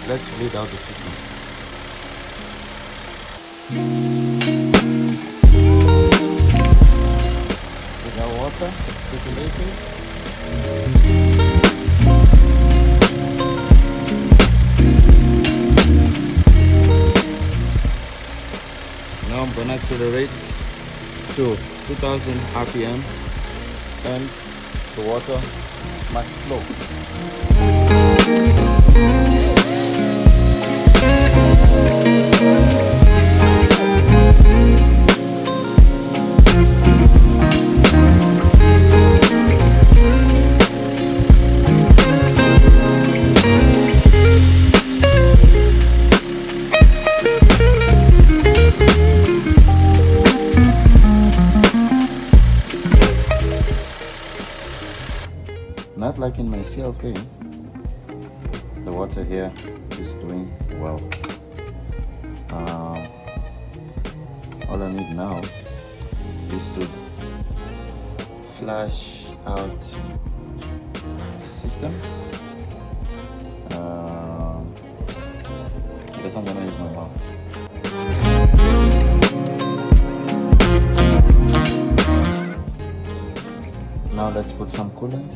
let's bleed out the system. With our water circulating. Now I'm gonna accelerate to 2000 RPM and the water must flow. Not like in my CLK, the water here is doing well. All I need now is to flush out the system. Because I'm gonna use my mouth. Now let's put some coolant.